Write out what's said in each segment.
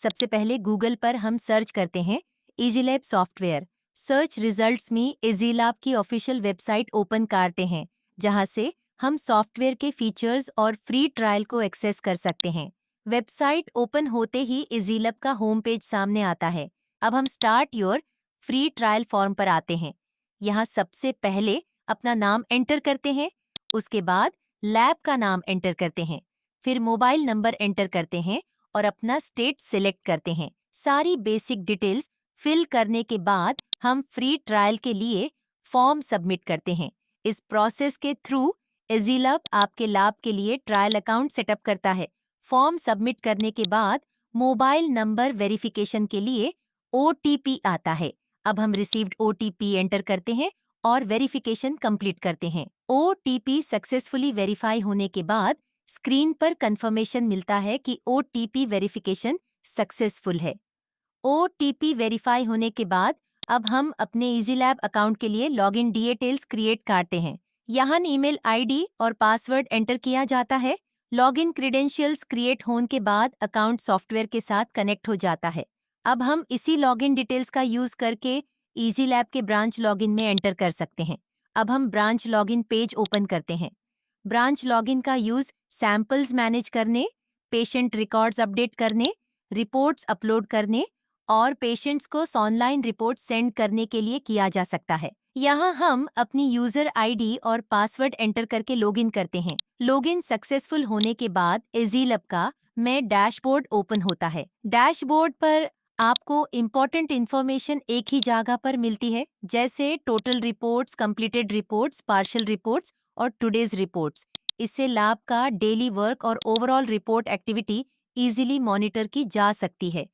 सबसे पहले गूगल पर हम सर्च करते हैं इजीलैब सॉफ्टवेयर। सर्च रिजल्ट्स में इजीलैब की ऑफिशियल वेबसाइट ओपन करते हैं, जहां से हम सॉफ्टवेयर के फीचर्स और फ्री ट्रायल को एक्सेस कर सकते हैं। वेबसाइट ओपन होते ही इजीलैब का होम पेज सामने आता है। अब हम start your free trial form पर आते हैं। यहाँ सबसे पहले अपना नाम एंटर करते हैं, उसके बाद लैब का नाम एंटर करते हैं, फिर मोबाइल नंबर एंटर करते हैं और अपना स्टेट सिलेक्ट करते हैं। सारी बेसिक डिटेल्स फिल करने के बाद हम फ्री ट्रायल के लिए फॉर्म सबमिट करते हैं। इस प्रोसेस के थ्रू इजीलैब आपके लैब के लिए ट्रायल अकाउंट सेटअप करता है। फॉर्म सबमिट करने के बाद मोबाइल नंबर वेरिफिकेशन के लिए OTP आता है। अब हम रिसीव्ड OTP एंटर करते हैं और वेरिफिकेशन कंप्लीट करते हैं। OTP सक्सेसफुली वेरीफाई होने के बाद स्क्रीन पर कंफर्मेशन मिलता है कि OTP वेरिफिकेशन सक्सेसफुल है। OTP वेरीफाई होने के बाद अब हम अपने इजीलैब अकाउंट के लिए लॉगिन डिटेल्स क्रिएट करते हैं। यहाँ ईमेल आईडी और पासवर्ड एंटर किया जाता है। लॉगिन क्रेडेंशियल्स क्रिएट होने के बाद अकाउंट सॉफ्टवेयर के साथ कनेक्ट हो जाता है। अब हम इसी लॉगिन डिटेल्स का यूज करके इजीलैब के ब्रांच लॉगिन में एंटर कर सकते हैं। अब हम ब्रांच लॉगिन पेज ओपन करते हैं। ब्रांच लॉगिन का यूज सैंपल्स मैनेज करने, पेशेंट रिकॉर्ड्स अपडेट करने, रिपोर्ट्स अपलोड करने और पेशेंट्स को ऑनलाइन रिपोर्ट सेंड करने के लिए किया जा सकता है। यहाँ हम अपनी यूजर आईडी और पासवर्ड एंटर करके लॉगिन करते हैं। लॉगिन सक्सेसफुल होने के बाद इजीलैब का में डैशबोर्ड ओपन होता है। डैशबोर्ड पर आपको इम्पोर्टेंट इन्फॉर्मेशन एक ही जगह पर मिलती है, जैसे total reports, completed reports, partial reports और टुडेज रिपोर्ट्स। इससे लैब का डेली वर्क और overall report activity easily monitor की जा सकती है।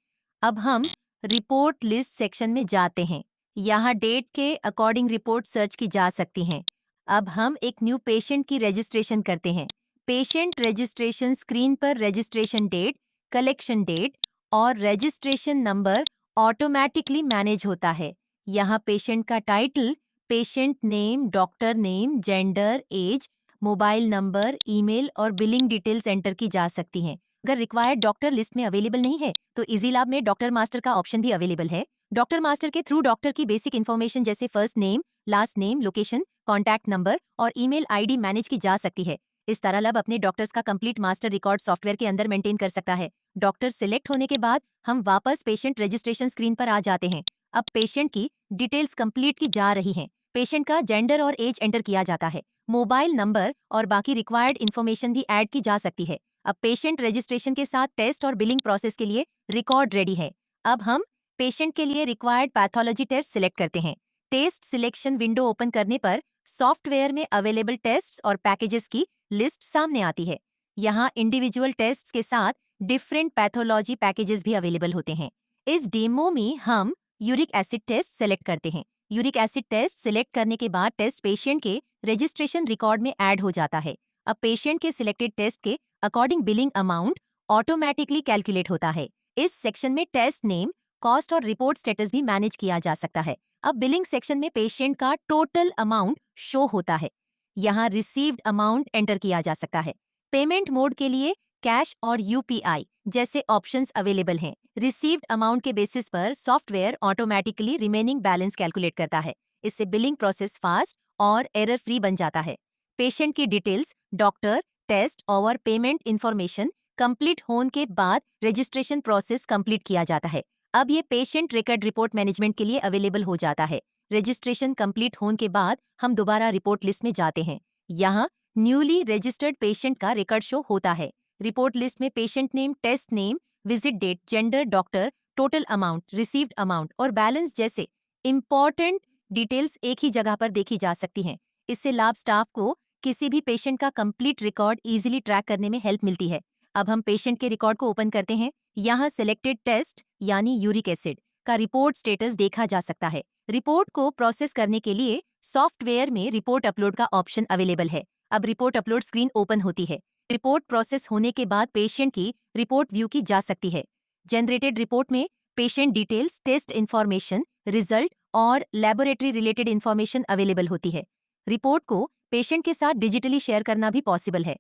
अब हम रिपोर्ट लिस्ट सेक्शन में जाते हैं। यहाँ डेट के अकॉर्डिंग रिपोर्ट सर्च की जा सकती हैं। अब हम एक न्यू पेशेंट की रजिस्ट्रेशन करते हैं। पेशेंट रजिस्ट्रेशन स्क्रीन पर रजिस्ट्रेशन डेट, कलेक्शन डेट और रजिस्ट्रेशन नंबर ऑटोमेटिकली मैनेज होता है। यहाँ पेशेंट का title, patient name, doctor name, gender, age, mobile number, email और बिलिंग डिटेल्स एंटर की जा सकती हैं। अगर रिक्वायर्ड डॉक्टर लिस्ट में अवेलेबल नहीं है तो इजीलैब में डॉक्टर मास्टर का ऑप्शन भी अवेलेबल है। डॉक्टर मास्टर के थ्रू डॉक्टर की बेसिक इन्फॉर्मेशन जैसे first name, last name, location, contact number और ईमेल आईडी मैनेज की जा सकती है। इस तरह लैब अपने डॉक्टर्स का कंप्लीट मास्टर रिकॉर्ड सॉफ्टवेयर के अंदर मेंटेन कर सकता है। डॉक्टर सिलेक्ट होने के बाद हम वापस पेशेंट रजिस्ट्रेशन स्क्रीन पर आ जाते हैं। अब पेशेंट की डिटेल्स कंप्लीट की जा रही हैं। पेशेंट का जेंडर और एज एंटर किया जाता है। मोबाइल नंबर और बाकी रिक्वायर्ड इन्फॉर्मेशन भी ऐड की जा सकती है। अब पेशेंट रजिस्ट्रेशन के साथ टेस्ट और बिलिंग प्रोसेस के लिए रिकॉर्ड रेडी है। अब हम पेशेंट के लिए रिक्वायर्ड पैथोलॉजी टेस्ट सिलेक्ट करते हैं। टेस्ट सिलेक्शन विंडो ओपन करने पर सॉफ्टवेयर में अवेलेबल टेस्ट्स और पैकेजेस की लिस्ट सामने आती है। यहाँ इंडिविजुअल टेस्ट्स के साथ डिफरेंट पैथोलॉजी पैकेजेस भी अवेलेबल होते हैं। इस डेमो में हम यूरिक एसिड टेस्ट सेलेक्ट करते हैं। यूरिक एसिड टेस्ट सिलेक्ट करने के बाद टेस्ट पेशेंट के रजिस्ट्रेशन रिकॉर्ड में ऐड हो जाता है। अब पेशेंट के सिलेक्टेड टेस्ट के according billing amount automatically calculate होता है। इस सेक्शन में टेस्ट नेम, कॉस्ट और रिपोर्ट स्टेटस भी मैनेज किया जा सकता है। अब बिलिंग सेक्शन में पेशेंट का टोटल अमाउंट शो होता है। यहाँ रिसीव्ड अमाउंट एंटर किया जा सकता है। पेमेंट मोड के लिए कैश और UPI जैसे ऑप्शंस अवेलेबल हैं। रिसीव्ड अमाउंट के बेसिस पर software automatically remaining balance calculate करता है। इससे बिलिंग प्रोसेस फास्ट और एरर फ्री बन जाता है। पेशेंट की डिटेल्स, डॉक्टर, टेस्ट और पेमेंट इंफॉर्मेशन कंप्लीट होने के बाद रजिस्ट्रेशन प्रोसेस कंप्लीट किया जाता है। अब ये पेशेंट रिकॉर्ड रिपोर्ट मैनेजमेंट के लिए अवेलेबल हो जाता है। रजिस्ट्रेशन कंप्लीट होने के बाद हम दोबारा रिपोर्ट लिस्ट में जाते हैं। यहाँ न्यूली रजिस्टर्ड पेशेंट का रिकॉर्ड शो होता है। रिपोर्ट लिस्ट में patient name, test name, visit date, gender, doctor, total amount, received amount और बैलेंस जैसे इम्पॉर्टेंट डिटेल्स एक ही जगह पर देखी जा सकती हैं। इससे लैब स्टाफ को किसी भी पेशेंट का कंप्लीट रिकॉर्ड इजीली ट्रैक करने में हेल्प मिलती है। अब हम पेशेंट के रिकॉर्ड को ओपन करते हैं। यहाँ सिलेक्टेड टेस्ट यानी यूरिक एसिड का रिपोर्ट स्टेटस देखा जा सकता है। रिपोर्ट को प्रोसेस करने के लिए सॉफ्टवेयर में रिपोर्ट अपलोड का ऑप्शन अवेलेबल है। अब रिपोर्ट अपलोड स्क्रीन ओपन होती है। रिपोर्ट प्रोसेस होने के बाद पेशेंट की रिपोर्ट व्यू की जा सकती है। जनरेटेड रिपोर्ट में patient details, test information, result और लेबोरेटरी रिलेटेड इंफॉर्मेशन अवेलेबल होती है। रिपोर्ट को पेशेंट के साथ डिजिटली शेयर करना भी पॉसिबल है।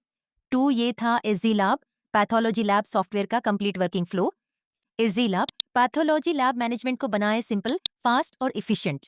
ये था इजीलैब पैथोलॉजी लैब सॉफ्टवेयर का complete working flow. Easy lab pathology lab management को बनाए सिंपल, फास्ट और इफिशिएंट।